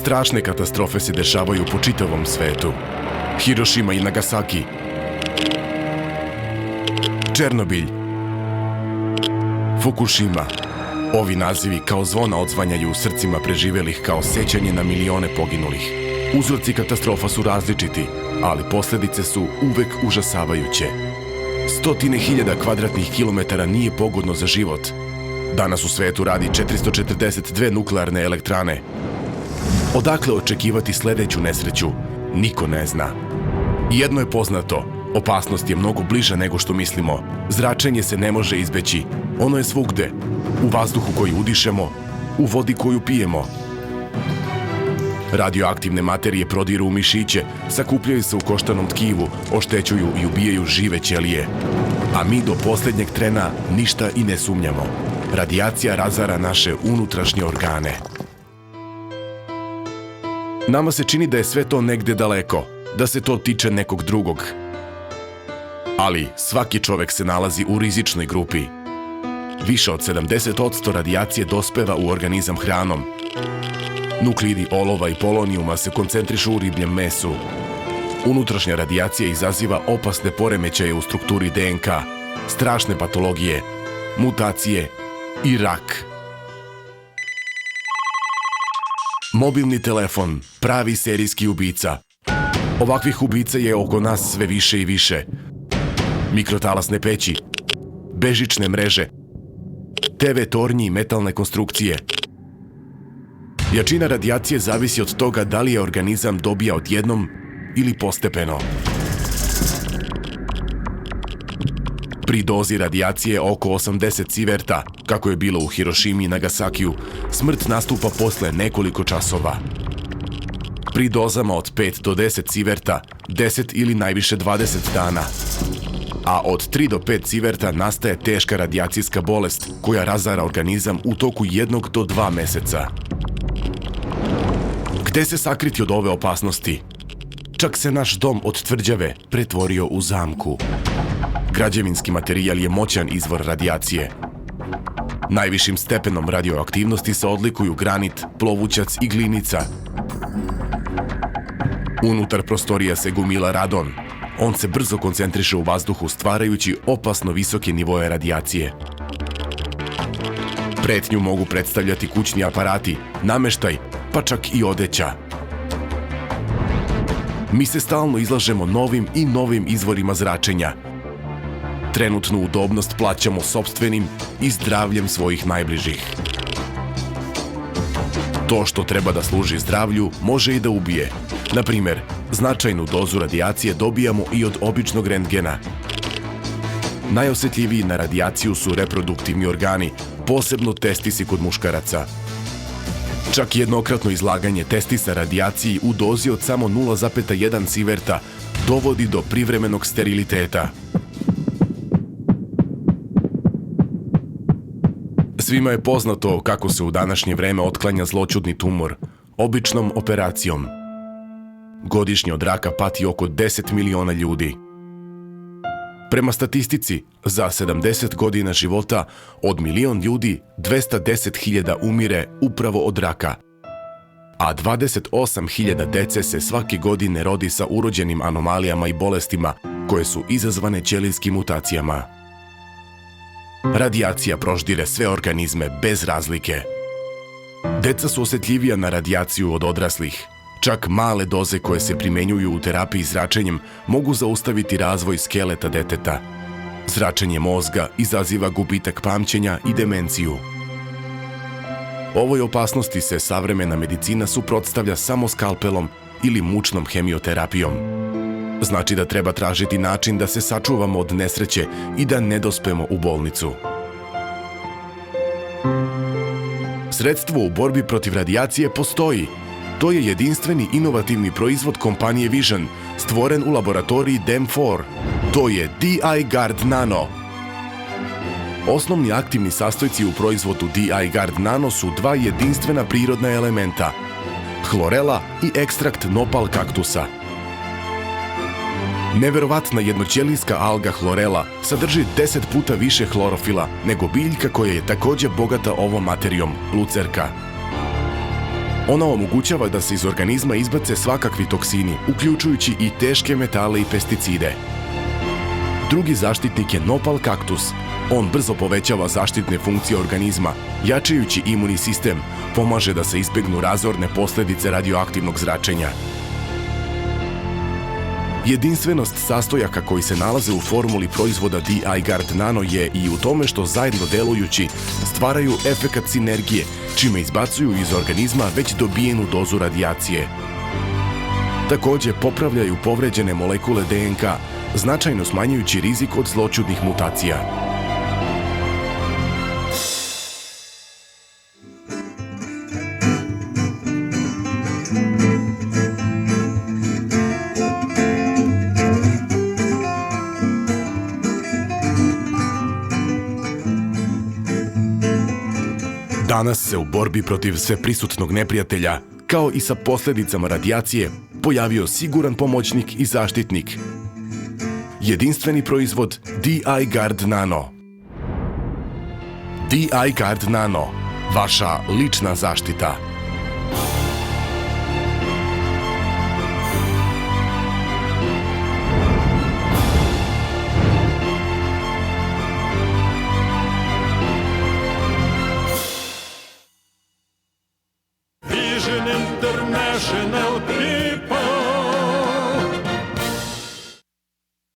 Strašne katastrofe se dešavaju po čitavom svetu. Hirošima i Nagasaki, Černobilj, Fukushima. Ovi nazivi kao zvona odzvanjaju u srcima preživelih kao sećanje na milione poginulih. Uzroci katastrofa su različiti, ali posledice su uvek užasavajuće. Stotine hiljada kvadratnih kilometara nije pogodno za život. Danas u svetu radi 442 nuklearne elektrane. Odakle očekivati sledeću nesreću? Niko ne zna. Jedno je poznato, opasnost je mnogo bliža nego što mislimo. Zračenje se ne može izbeći. Ono je svugde. U vazduhu koji udišemo, u vodi koju pijemo. Radioaktivne materije prodiru u mišiće, sakupljaju se u koštanom tkivu, oštećuju i ubijaju žive ćelije. A mi do poslednjeg trena ništa i ne sumnjamo. Radijacija razara naše unutrašnje organe. Nama se čini da je sve to negde daleko, da se to tiče nekog drugog. Ali svaki čovek se nalazi u rizičnoj grupi. Više od 70% radijacije dospeva u organizam hranom. Nukleidi olova i polonijuma se koncentrišu u ribljem mesu. Unutrašnja radijacija izaziva opasne poremećaje u strukturi DNK, strašne patologije, mutacije i rak. Mobilni telefon, pravi serijski ubica. Ovakvih ubica je oko nas sve više i više. Mikrotalasne peći, bežične mreže, TV tornji i metalne konstrukcije. Jačina radijacije zavisi od toga da li je organizam dobija odjednom ili postepeno. Pri dozi radijacije oko 80 siverta, kako je bilo u Hirošimi i Nagasakiju, smrt nastupa posle nekoliko časova. Pri dozama od 5 do 10 siverta, 10 ili najviše 20 dana. A od 3 do 5 siverta nastaje teška radijacijska bolest koja razara organizam u toku 1 do 2 meseca. Gde se sakriti od ove opasnosti? Čak se naš dom od tvrđave pretvorio u zamku. Građevinski materijal je moćan izvor radijacije. Najvišim stepenom radioaktivnosti se odlikuju granit, plovućac i glinica. Unutar prostorija se gomila radon. On se brzo koncentriše u vazduhu stvarajući opasno visoke nivoe radijacije. Pretnju mogu predstavljati kućni aparati, nameštaj, pa čak i odeća. Mi se stalno izlažemo novim i novim izvorima zračenja. Trenutnu udobnost plaćamo sopstvenim i zdravljem svojih najbližih. To što treba da služi zdravlju može i da ubije. Na primer, značajnu dozu radijacije dobijamo i od običnog rentgena. Najosetljiviji na radijaciju su reproduktivni organi, posebno testisi kod muškaraca. Čak jednokratno izlaganje testisa radijaciji u dozi od samo 0,1 siverta dovodi do privremenog steriliteta. Svima je poznato kako se u današnje vreme otklanja zloćudni tumor, običnom operacijom. Godišnje od raka pati oko 10 miliona ljudi. Prema statistici, za 70 godina života od milion ljudi 210.000 umire upravo od raka, a 28.000 dece se svake godine rodi sa urođenim anomalijama i bolestima koje su izazvane ćelijskim mutacijama. Radijacija proždire sve organizme bez razlike. Deca su osetljivija na radijaciju od odraslih. Čak male doze koje se primenjuju u terapiji zračenjem mogu zaustaviti razvoj skeleta deteta. Zračenje mozga izaziva gubitak pamćenja i demenciju. Ovoj opasnosti se savremena medicina suprotstavlja samo skalpelom ili mučnom hemioterapijom. Znači da treba tražiti način da se sačuvamo od nesreće i da ne dospemo u bolnicu. Sredstvo u borbi protiv radijacije postoji. To je jedinstveni inovativni proizvod kompanije Vision, stvoren u laboratoriji DEM4. To je DI-Guard Nano. Osnovni aktivni sastojci u proizvodu DI-Guard Nano su dva jedinstvena prirodna elementa, hlorela i ekstrakt nopal kaktusa. Neverovatna jednoćelijska alga hlorela sadrži 10 puta više hlorofila nego biljka koja je takođe bogata ovom materijom, lucerka. Ona omogućava da se iz organizma izbace svakakvi toksini, uključujući i teške metale i pesticide. Drugi zaštitnik je Nopal kaktus. On brzo povećava zaštitne funkcije organizma, jačajući imunni sistem, pomaže da se izbegnu razorne posledice radioaktivnog zračenja. Jedinstvenost sastojaka koji se nalaze u formuli proizvoda D-iGuard Nano je i u tome što zajedno delujući stvaraju efekat sinergije, čime izbacuju iz organizma već dobijenu dozu radijacije. Takođe popravljaju povređene molekule DNK, značajno smanjujući rizik od zloćudnih mutacija. Danas se u borbi protiv sveprisutnog neprijatelja, kao i sa posljedicama radijacije, pojavio siguran pomoćnik i zaštitnik. Jedinstveni proizvod D-iGuard Nano. D-iGuard Nano, vaša lična zaštita.